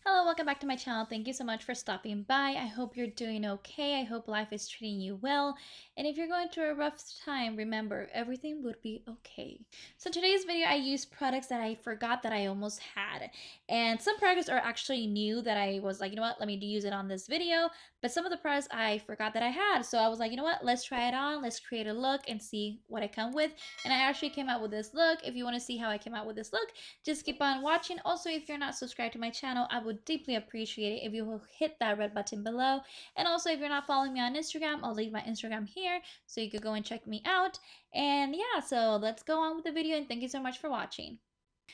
Hello, welcome back to my channel. Thank you so much for stopping by. I hope you're doing okay. I hope life is treating you well. And if you're going through a rough time, remember, everything would be okay. So today's video, I used products that I forgot that I almost had. And some products are actually new that I was like, you know what, let me use it on this video. But some of the products I forgot that I had. So I was like, you know what, let's try it on. Let's create a look and see what I come with. And I actually came out with this look. If you want to see how I came out with this look, just keep on watching. Also, if you're not subscribed to my channel, I would deeply appreciate it if you will hit that red button below. And also, if you're not following me on Instagram, I'll leave my Instagram here so you could go and check me out. And yeah, so let's go on with the video, and thank you so much for watching.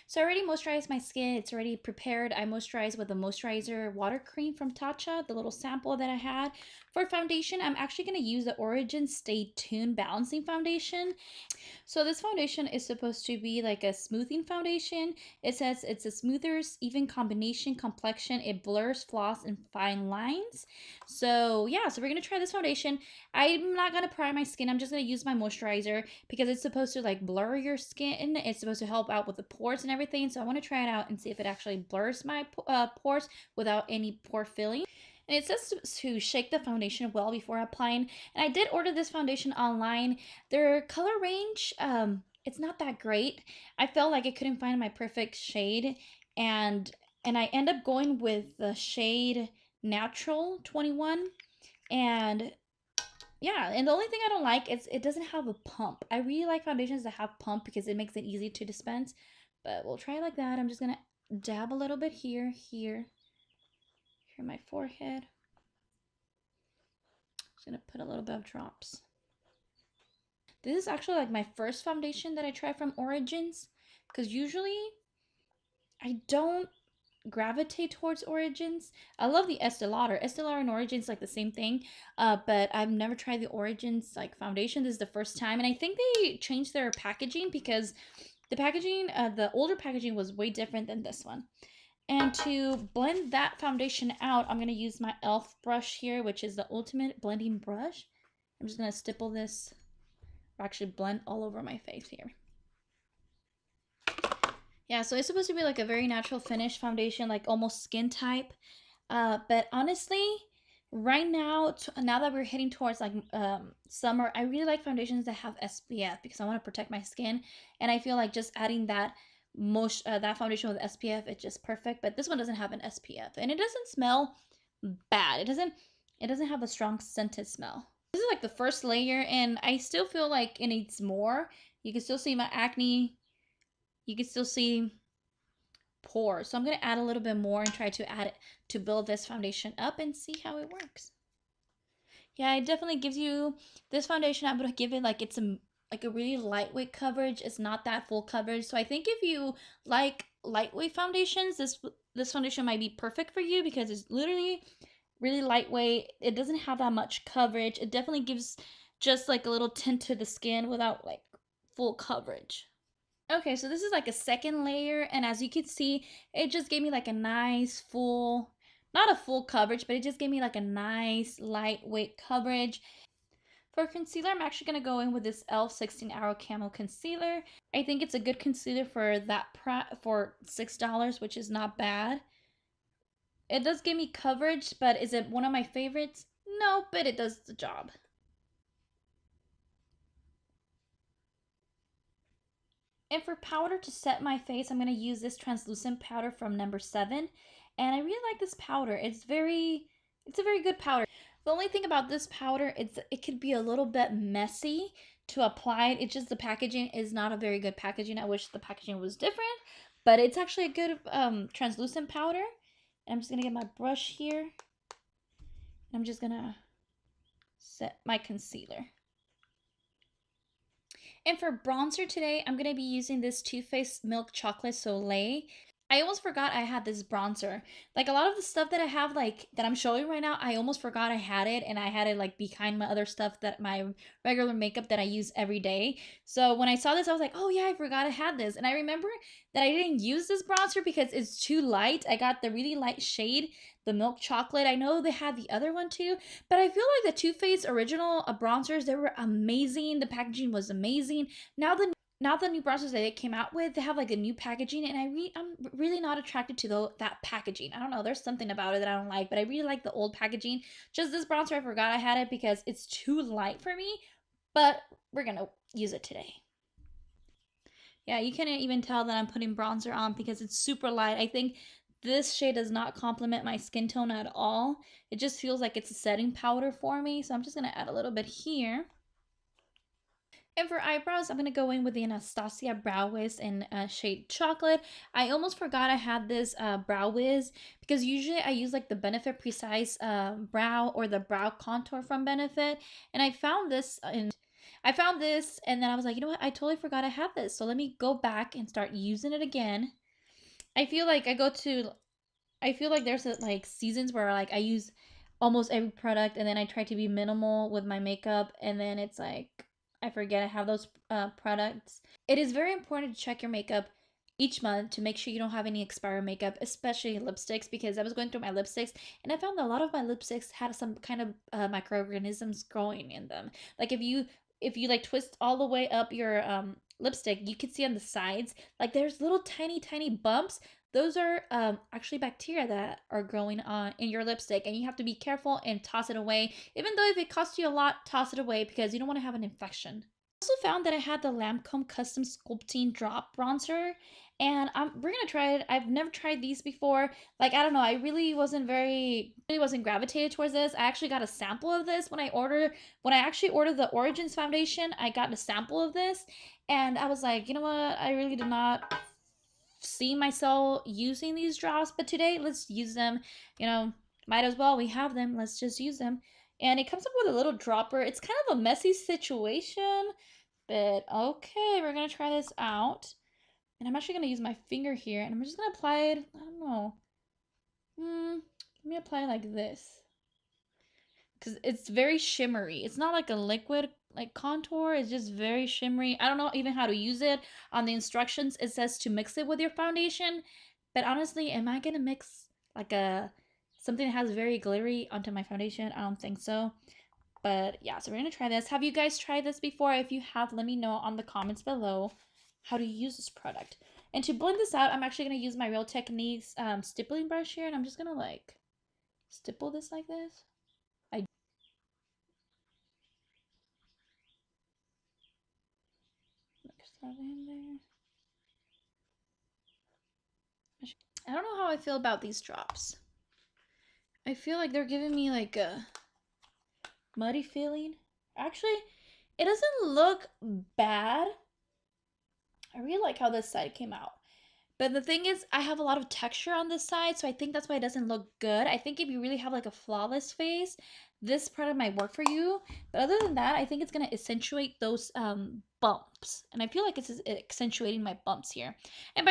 So I already moisturized my skin. It's already prepared. I moisturized with a moisturizer water cream from Tatcha, the little sample that I had. For foundation, I'm actually going to use the Origin Stay Tuned Balancing Foundation. So this foundation is supposed to be like a smoothing foundation. It says it's a smoother, even combination complexion. It blurs, flaws, and fine lines. So yeah, so we're going to try this foundation. I'm not going to prime my skin. I'm just going to use my moisturizer because it's supposed to like blur your skin. It's supposed to help out with the pores and everything. So I want to try it out and see if it actually blurs my pores without any pore filling. And it says to shake the foundation well before applying. And I did order this foundation online. Their color range, it's not that great. I felt like I couldn't find my perfect shade. And I end up going with the shade Natural 21. And yeah, and the only thing I don't like is it doesn't have a pump. I really like foundations that have pump because it makes it easy to dispense. But we'll try it like that. I'm just going to dab a little bit here, here my forehead. Just gonna put a little bit of drops. This is actually like my first foundation that I try from Origins, because usually I don't gravitate towards Origins. I love the Estee Lauder. Estee Lauder and Origins like the same thing, but I've never tried the Origins like foundation. This is the first time, and I think they changed their packaging because the packaging, the older packaging was way different than this one. And to blend that foundation out, I'm going to use my e.l.f. brush here, which is the ultimate blending brush. I'm just going to stipple this, or actually blend all over my face here. Yeah, so it's supposed to be like a very natural finish foundation, like almost skin type. But honestly, right now, now that we're heading towards like summer, I really like foundations that have SPF because I want to protect my skin. And I feel like just adding that that foundation with SPF, it's just perfect. But this one doesn't have an SPF, and it doesn't smell bad. It doesn't have a strong scented smell. This is like the first layer, and I still feel like it needs more. You can still see my acne. You can still see pores. So I'm going to add a little bit more and try to add it to build this foundation up and see how it works. Yeah, it definitely gives you this foundation. I'm going to give it like it's a really lightweight coverage. It's not that full coverage. So I think if you like lightweight foundations, this foundation might be perfect for you because it's literally really lightweight. It doesn't have that much coverage. It definitely gives just like a little tint to the skin without like full coverage. Okay, so this is like a second layer, and as you can see, it just gave me like a nice full, not a full coverage, but it just gave me like a nice lightweight coverage. For concealer, I'm actually going to go in with this e.l.f. 16-Hour Camo Concealer. I think it's a good concealer for that for $6, which is not bad. It does give me coverage, but is it one of my favorites? No, but it does the job. And for powder to set my face, I'm going to use this translucent powder from No. 7. And I really like this powder. It's a very good powder. The only thing about this powder is it could be a little bit messy to apply. It's just the packaging is not a very good packaging. I wish the packaging was different, but it's actually a good translucent powder. And I'm just going to get my brush here. I'm just going to set my concealer. And for bronzer today, I'm going to be using this Too Faced Milk Chocolate Soleil. I almost forgot I had this bronzer. Like a lot of the stuff that I have, like that I'm showing right now, I almost forgot I had it, and I had it like behind my other stuff, that my regular makeup that I use every day. So when I saw this, I was like, oh yeah, I forgot I had this. And I remember that I didn't use this bronzer because it's too light. I got the really light shade, the milk chocolate. I know they had the other one too, but I feel like the Too Faced original bronzers, they were amazing. The packaging was amazing. Now the now the new bronzers that they came out with, they have like a new packaging, and I'm really not attracted to that packaging. I don't know, there's something about it that I don't like, but I really like the old packaging. Just this bronzer, I forgot I had it because it's too light for me, but we're gonna use it today. Yeah, you can't even tell that I'm putting bronzer on because it's super light. I think this shade does not complement my skin tone at all. It just feels like it's a setting powder for me, so I'm just gonna add a little bit here. And for eyebrows, I'm going to go in with the Anastasia Brow Wiz in shade Chocolate. I almost forgot I had this Brow Wiz because usually I use like the Benefit Precise Brow or the Brow Contour from Benefit. And I found this and then I was like, you know what? I totally forgot I had this. So let me go back and start using it again. I feel like there's like seasons where like I use almost every product and then I try to be minimal with my makeup and then it's like I forget I have those products. It is very important to check your makeup each month to make sure you don't have any expired makeup, especially lipsticks, because I was going through my lipsticks and I found that a lot of my lipsticks had some kind of microorganisms growing in them. Like if you like twist all the way up your lipstick, you can see on the sides like there's little tiny bumps. Those are actually bacteria that are growing on in your lipstick, and you have to be careful and toss it away. Even though if it costs you a lot, toss it away because you don't want to have an infection. I also found that I had the Lancome Custom Sculpting Drop Bronzer, and we're gonna try it. I've never tried these before. Like I don't know, I really wasn't gravitated towards this. I actually got a sample of this when I actually ordered the Origins foundation. I got a sample of this, and I was like, you know what? I really did not see myself using these drops, but today let's use them. You know, might as well. We have them. Let's just use them. And it comes up with a little dropper. It's kind of a messy situation, but okay, we're gonna try this out. And I'm actually gonna use my finger here, and I'm just gonna apply it. I don't know. Let me apply it like this, because it's very shimmery. It's not like a liquid like contour. It's just very shimmery. I don't know even how to use it. On the instructions, it says to mix it with your foundation, but honestly, am I gonna mix like a something that has very glittery onto my foundation? I don't think so. But yeah, so we're gonna try this. Have you guys tried this before? If you have, let me know on the comments below how to use this product. And to blend this out, I'm actually gonna use my Real Techniques stippling brush here, and I'm just gonna like stipple this like this. I mix that in there. I don't know how I feel about these drops. I feel like they're giving me like a muddy feeling. Actually, it doesn't look bad. I really like how this side came out. But the thing is, I have a lot of texture on this side, so I think that's why it doesn't look good. I think if you really have like a flawless face, this product might work for you. But other than that, I think it's going to accentuate those bumps. And I feel like it's accentuating my bumps here. And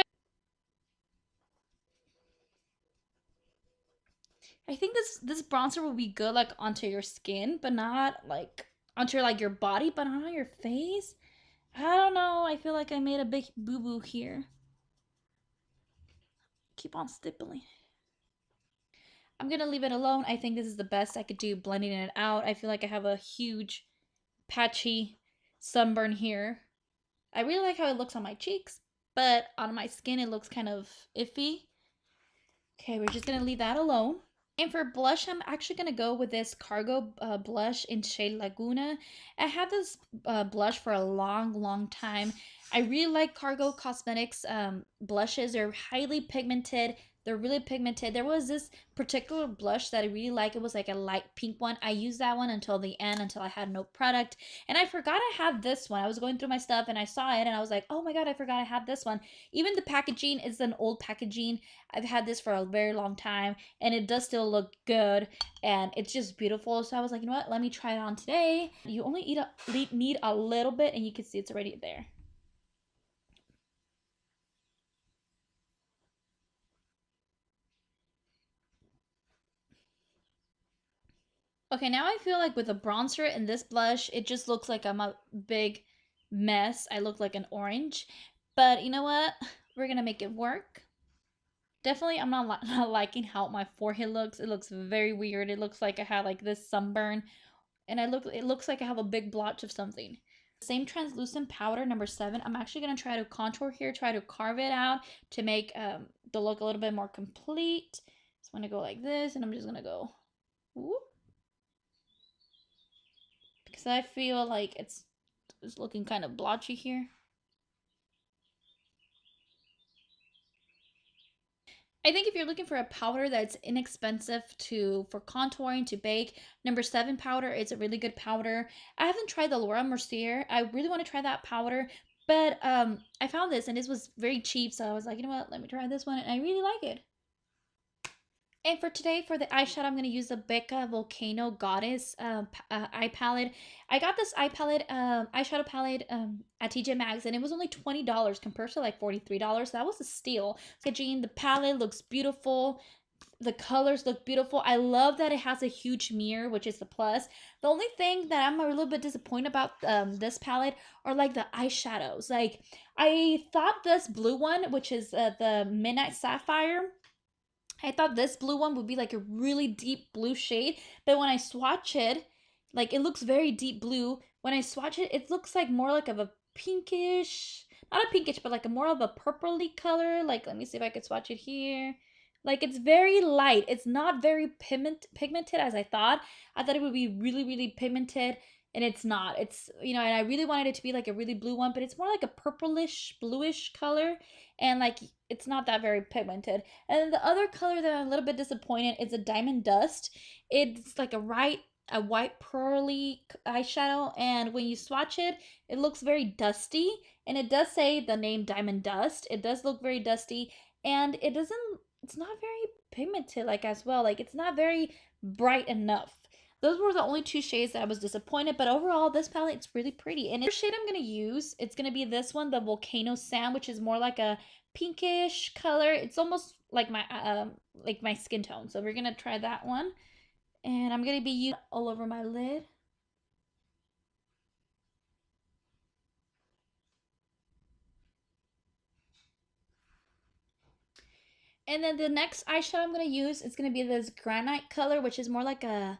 I think this bronzer will be good like onto your skin, but not like onto like your body, but not on your face. I don't know. I feel like I made a big boo-boo here. Keep on stippling. I'm gonna leave it alone. I think this is the best I could do blending it out. I feel like I have a huge patchy sunburn here. I really like how it looks on my cheeks, but on my skin it looks kind of iffy. Okay, we're just gonna leave that alone. And for blush, I'm actually going to go with this Cargo blush in shade Laguna. I had this blush for a long time. I really like Cargo Cosmetics blushes. They're highly pigmented. They're really pigmented. There was this particular blush that I really like. It was like a light pink one. I used that one until the end, until I had no product. And I forgot I had this one. I was going through my stuff and I saw it and I was like, oh my god, I forgot I had this one. Even the packaging is an old packaging. I've had this for a very long time and it does still look good and it's just beautiful. So I was like, you know what, let me try it on today. You only need a little bit and you can see it's already there. Okay, now I feel like with a bronzer and this blush, it just looks like I'm a big mess. I look like an orange. But you know what? We're gonna make it work. Definitely, I'm not liking how my forehead looks. It looks very weird. It looks like I have like this sunburn. And it looks like I have a big blotch of something. Same translucent powder, number 7. I'm actually going to try to contour here, try to carve it out to make the look a little bit more complete. So I'm going to go like this, and I'm just going to go, whoop, because I feel like it's looking kind of blotchy here. I think if you're looking for a powder that's inexpensive for contouring to bake, number 7 powder is a really good powder. I haven't tried the Laura Mercier. I really want to try that powder, but I found this and this was very cheap, so I was like, you know what, let me try this one, and I really like it. And for today, for the eyeshadow, I'm going to use the Becca Volcano Goddess eye palette. I got this eyeshadow palette at TJ Maxx, and it was only $20 compared to like $43. So that was a steal. So, Jean, the palette looks beautiful. The colors look beautiful. I love that it has a huge mirror, which is the plus. The only thing that I'm a little bit disappointed about this palette are like the eyeshadows. Like, I thought this blue one, which is the Midnight Sapphire, I thought this blue one would be like a really deep blue shade, but when I swatch it, like it looks very deep blue. When I swatch it, it looks like more like of a pinkish, not a pinkish, but like a more of a purpley color. Like, let me see if I could swatch it here. Like, it's very light. It's not very pigmented as I thought. I thought it would be really, really pigmented, and it's not. It's, and I really wanted it to be like a really blue one, but it's more like a purplish, bluish color, and like it's not that very pigmented. And then the other color that I'm a little bit disappointed is a Diamond Dust. It's like a white pearly eyeshadow, and when you swatch it, it looks very dusty, and it does say the name Diamond Dust. It does look very dusty, and it's not very pigmented like as well. Like, it's not very bright enough. Those were the only 2 shades that I was disappointed, but overall this palette, it's really pretty. And the shade I'm going to use, it's going to be this one, the Volcano Sand, which is more like a pinkish color. It's almost like my skin tone. So we're going to try that one. And I'm going to be using all over my lid. And then the next eyeshadow I'm going to use is going to be this Granite color, which is more like a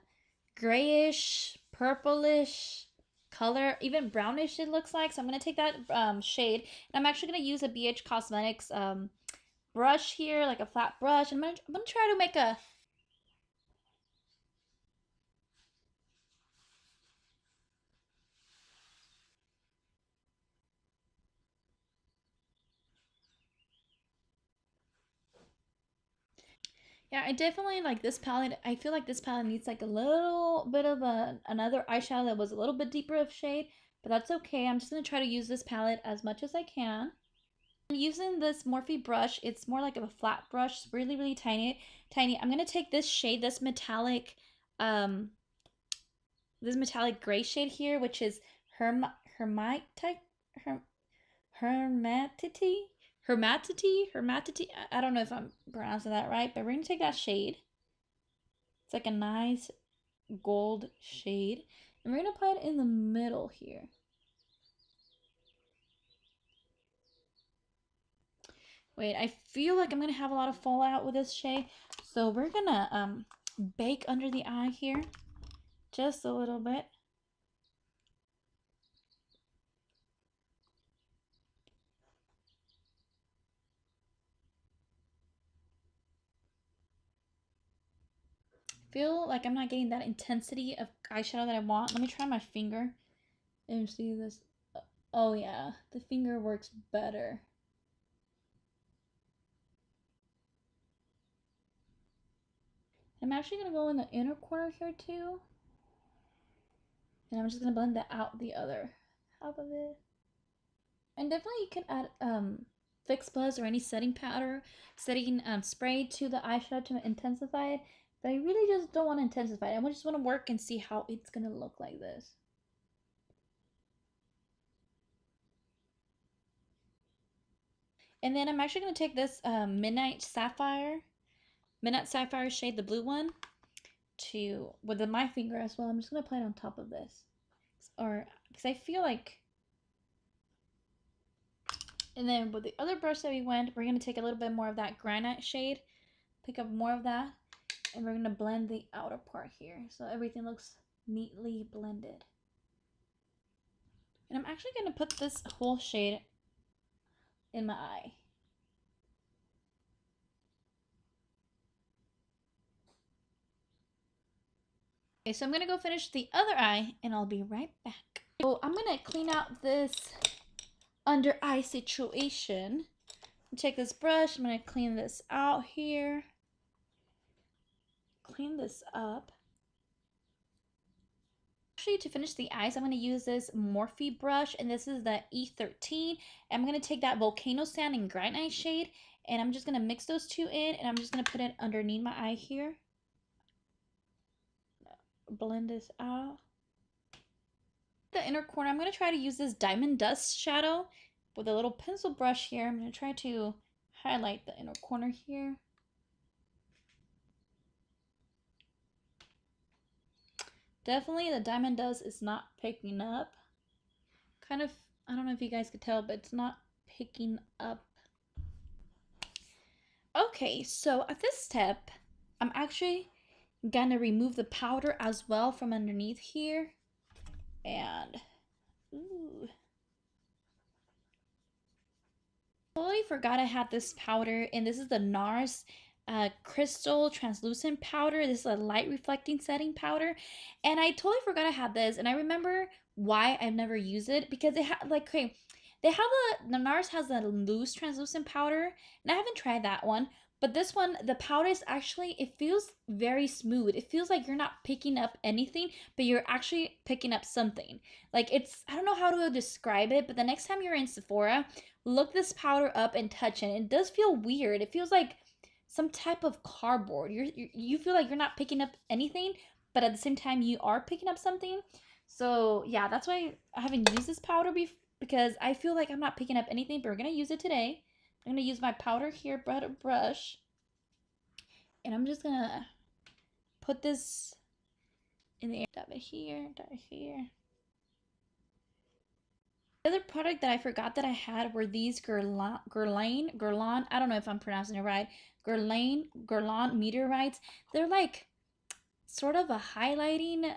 grayish, purplish color, even brownish it looks like. So I'm going to take that shade, and I'm actually going to use a BH Cosmetics brush here, like a flat brush. I'm gonna try to make a yeah, I definitely like this palette. I feel like this palette needs like a little bit of another eyeshadow that was a little bit deeper of shade, but that's okay. I'm just gonna try to use this palette as much as I can. I'm using this Morphe brush. It's more like a flat brush, really, really tiny, tiny. I'm gonna take this shade, um, this metallic gray shade here, which is hermitite, her, hermatity, hermatity. I don't know if I'm pronouncing that right, but we're gonna take that shade. It's like a nice gold shade, and we're gonna apply it in the middle here. Wait, I feel like I'm gonna have a lot of fallout with this shade, so we're gonna bake under the eye here just a little bit. Feel like I'm not getting that intensity of eyeshadow that I want. Let me try my finger and see this. Oh yeah, the finger works better. I'm actually gonna go in the inner corner here too. And I'm just gonna blend that out the other half of it. And definitely you can add Fix Plus or any setting powder, setting spray to the eyeshadow to intensify it. But I really just don't want to intensify it. I just want to work and see how it's gonna look like this. And then I'm actually gonna take this Midnight Sapphire shade, the blue one, with my finger as well. I'm just gonna apply it on top of this, or because I feel like. And then with the other brush that we're gonna take a little bit more of that Granite shade, pick up more of that, and we're gonna blend the outer part here so everything looks neatly blended. And I'm actually going to put this whole shade in my eye. Okay, so I'm going to go finish the other eye and I'll be right back. So I'm going to clean out this under eye situation. Take this brush, I'm going to clean this out here. Clean this up. Actually, to finish the eyes, I'm going to use this Morphe brush, and this is the E13. I'm going to take that Volcano Sand and Granite shade, and I'm just going to mix those two in, and I'm just going to put it underneath my eye here. Blend this out. The inner corner, I'm going to try to use this Diamond Dust shadow with a little pencil brush here. I'm going to try to highlight the inner corner here. Definitely the Diamond Dust is not picking up. Kind of, I don't know if you guys could tell, but it's not picking up. Okay, so at this step, I'm actually gonna remove the powder as well from underneath here. And, ooh. Totally forgot I had this powder, and this is the Nars crystal translucent powder. This is a light reflecting setting powder, and I totally forgot I had this. And I remember why I've never used it, because it had like, okay, they have the Nars has a loose translucent powder, and I haven't tried that one. But this one, the powder is actually, it feels very smooth. It feels like you're not picking up anything, but you're actually picking up something. Like, it's, I don't know how to describe it, but the next time you're in Sephora, look this powder up and touch it. It does feel weird. It feels like some type of cardboard. You feel like you're not picking up anything, but at the same time you are picking up something. So yeah, that's why I haven't used this powder because I feel like I'm not picking up anything, but we're gonna use it today. I'm gonna use my powder here, brush, and I'm just gonna put this in the air. Dab it here, dab it here. The other product that I forgot that I had were these Guerlain, I don't know if I'm pronouncing it right, Guerlain Meteorites. They're like sort of a highlighting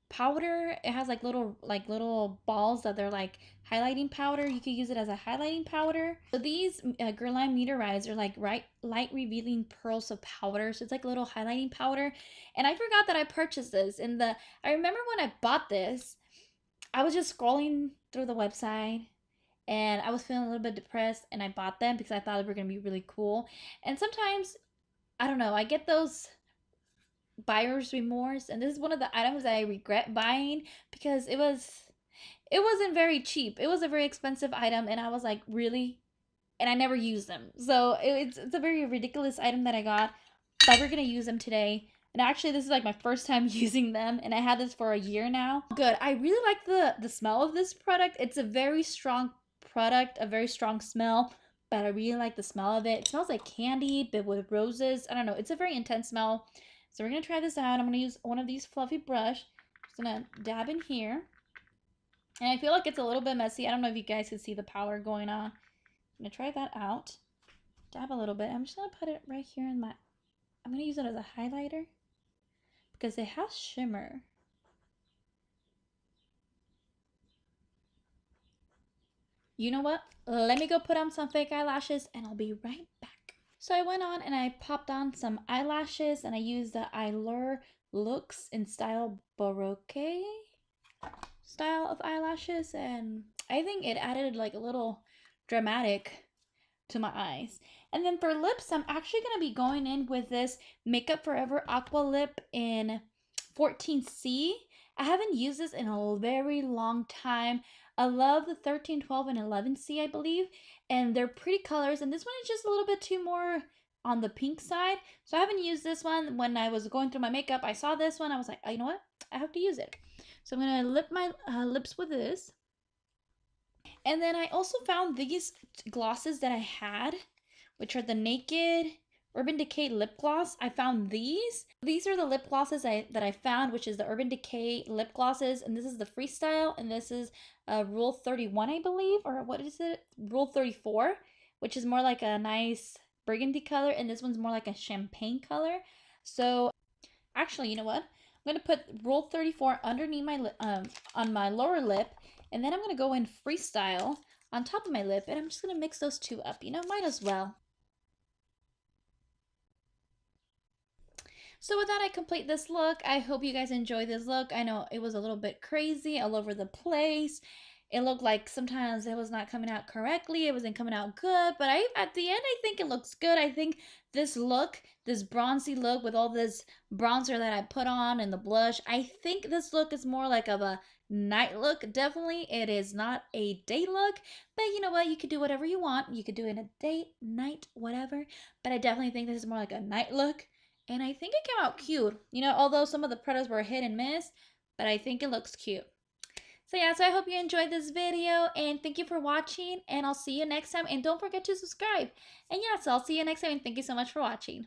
powder. It has like little balls that they're like highlighting powder. You could use it as a highlighting powder. So these Guerlain Meteorites are like light revealing pearls of powder. So it's like a little highlighting powder. And I forgot that I purchased this. I remember when I bought this, I was just scrolling through the website and I was feeling a little bit depressed, and I bought them because I thought they were going to be really cool. And sometimes, I don't know, I get those buyer's remorse, and this is one of the items that I regret buying because it wasn't very cheap. It was a very expensive item, and I was like, really? And I never used them. So it's a very ridiculous item that I got, but we're going to use them today. And actually, this is like my first time using them, and I had this for a year now. Good. I really like the smell of this product. It's a very strong product, a very strong smell, but I really like the smell of it. It smells like candy, but with roses. I don't know. It's a very intense smell. So we're going to try this out. I'm going to use one of these fluffy brush. Just going to dab in here. And I feel like it's a little bit messy. I don't know if you guys can see the powder going on. I'm going to try that out. Dab a little bit. I'm just going to put it right here in my... I'm going to use it as a highlighter because it has shimmer. You know what? Let me go put on some fake eyelashes and I'll be right back. So I went on and I popped on some eyelashes, and I used the Eylure Luxe in style Baroque style of eyelashes, and I think it added like a little dramatic to my eyes. And then for lips, I'm actually going to be going in with this Makeup Forever Aqua Lip in 14C. I haven't used this in a very long time. I love the 13, 12, and 11C, I believe. And they're pretty colors. And this one is just a little bit too more on the pink side. So I haven't used this one. When I was going through my makeup, I saw this one. I was like, oh, you know what? I have to use it. So I'm going to lip my lips with this. And then I also found these glosses that I had, which are the Naked Urban Decay lip gloss. I found these. These are the lip glosses that I found, which is the Urban Decay lip glosses. And this is the Freestyle. And this is Rule 31, I believe. Or what is it? Rule 34, which is more like a nice burgundy color. And this one's more like a champagne color. So actually, you know what? I'm going to put Rule 34 underneath my on my lower lip. And then I'm going to go in Freestyle on top of my lip, and I'm just going to mix those two up. You know, might as well. So with that, I complete this look. I hope you guys enjoy this look. I know it was a little bit crazy all over the place. It looked like sometimes it was not coming out correctly. It wasn't coming out good. But at the end, I think it looks good. I think this look, this bronzy look with all this bronzer that I put on and the blush, I think this look is more like of a night look. Definitely, it is not a day look. But you know what? You could do whatever you want. You could do it in a day, night, whatever. But I definitely think this is more like a night look. And I think it came out cute. You know, although some of the products were hit and miss, but I think it looks cute. So yeah, so I hope you enjoyed this video, and thank you for watching, and I'll see you next time. And don't forget to subscribe. And yeah, so I'll see you next time, and thank you so much for watching.